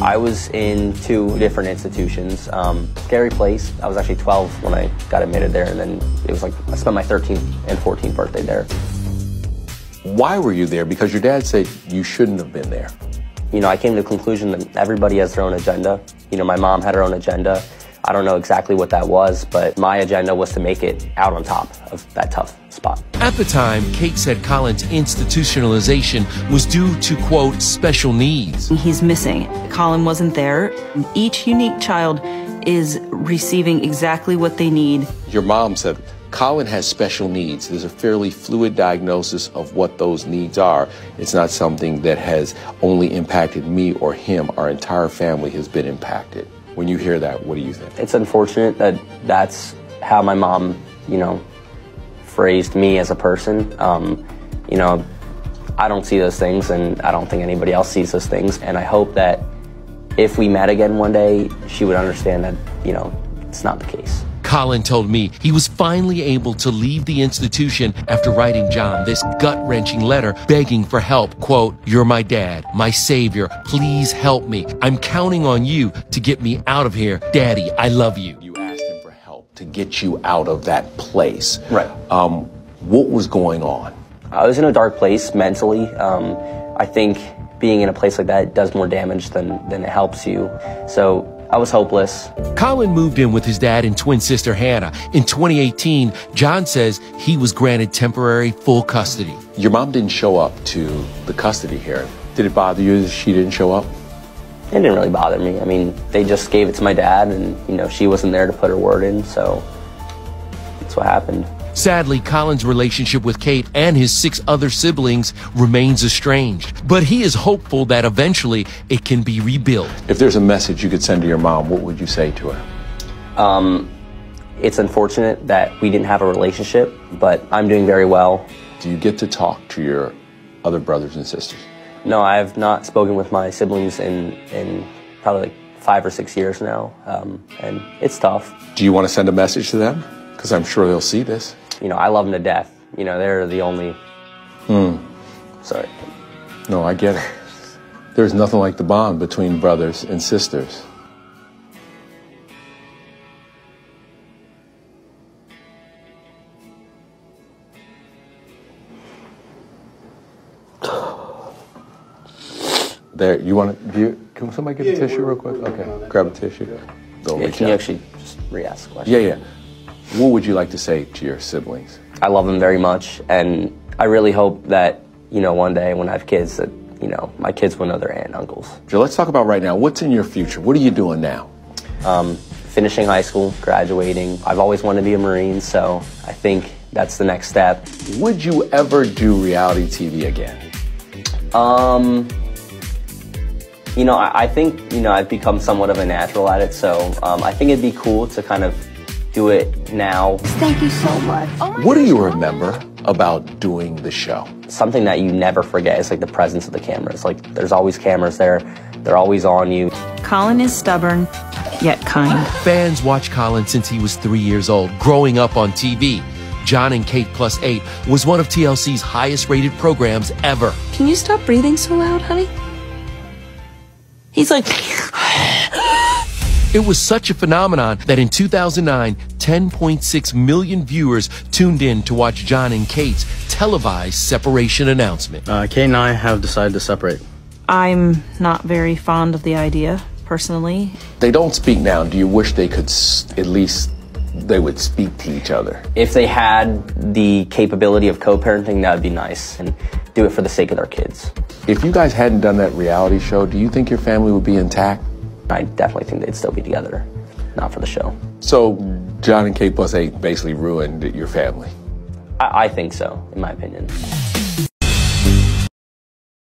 I was in 2 different institutions. Scary place. I was actually 12 when I got admitted there, and then it was like I spent my 13th and 14th birthday there. Why were you there? Because your dad said you shouldn't have been there. You know, I came to the conclusion that everybody has their own agenda. You know, my mom had her own agenda. I don't know exactly what that was, but my agenda was to make it out on top of that tough spot. At the time, Kate said Collin's institutionalization was due to, quote, special needs. He's missing. Collin wasn't there. Each unique child is receiving exactly what they need. Your mom said Collin has special needs. There's a fairly fluid diagnosis of what those needs are. It's not something that has only impacted me or him. Our entire family has been impacted. When you hear that, what do you think? It's unfortunate that that's how my mom, you know, phrased me as a person. You know, I don't see those things, and I don't think anybody else sees those things. And I hope that if we met again one day, she would understand that, you know, it's not the case. Collin told me he was finally able to leave the institution after writing John this gut-wrenching letter begging for help. Quote, "You're my dad, my savior. Please help me. I'm counting on you to get me out of here. Daddy, I love you." You asked him for help to get you out of that place. Right. What was going on? I was in a dark place mentally. I think being in a place like that does more damage than it helps you. So I was hopeless. Collin moved in with his dad and twin sister Hannah. In 2018, John says he was granted temporary full custody. Your mom didn't show up to the custody hearing. Did it bother you that she didn't show up? It didn't really bother me. I mean, they just gave it to my dad, and, you know, she wasn't there to put her word in, so that's what happened. Sadly, Collin's relationship with Kate and his 6 other siblings remains estranged, but he is hopeful that eventually it can be rebuilt. If there's a message you could send to your mom, what would you say to her? It's unfortunate that we didn't have a relationship, but I'm doing very well. Do you get to talk to your other brothers and sisters? No, I have not spoken with my siblings in probably like 5 or 6 years now, and it's tough. Do you want to send a message to them? Because I'm sure they'll see this. You know, I love them to death. You know, they're the only... Sorry. No, I get it. There's nothing like the bond between brothers and sisters. There, you want to... Can somebody get a tissue real quick? Okay, grab a tissue. Don't reach Can you out. actually just re-ask the question? Yeah. What would you like to say to your siblings? I love them very much, and I really hope that, you know, one day when I have kids that, you know, my kids will know their aunt and uncles. So let's talk about right now. What's in your future? What are you doing now? Finishing high school, graduating. I've always wanted to be a Marine, so I think that's the next step. Would you ever do reality TV again? You know, I think, you know, I've become somewhat of a natural at it, so I think it'd be cool to kind of do it now. Thank you so much. What do you remember about doing the show? Something that you never forget is like the presence of the cameras. Like, there's always cameras there. They're always on you. Collin is stubborn, yet kind. Fans watch Collin since he was 3 years old, growing up on TV. John and Kate Plus 8 was one of TLC's highest rated programs ever. Can you stop breathing so loud, honey? He's like... It was such a phenomenon that in 2009, 10.6 million viewers tuned in to watch John and Kate's televised separation announcement. Kate and I have decided to separate. I'm not very fond of the idea, personally. They don't speak now. Do you wish they could at least they would speak to each other? If they had the capability of co-parenting, that would be nice, and do it for the sake of their kids. If you guys hadn't done that reality show, do you think your family would be intact? I definitely think they'd still be together, not for the show. So John and Kate Plus 8 basically ruined your family? I think so, in my opinion.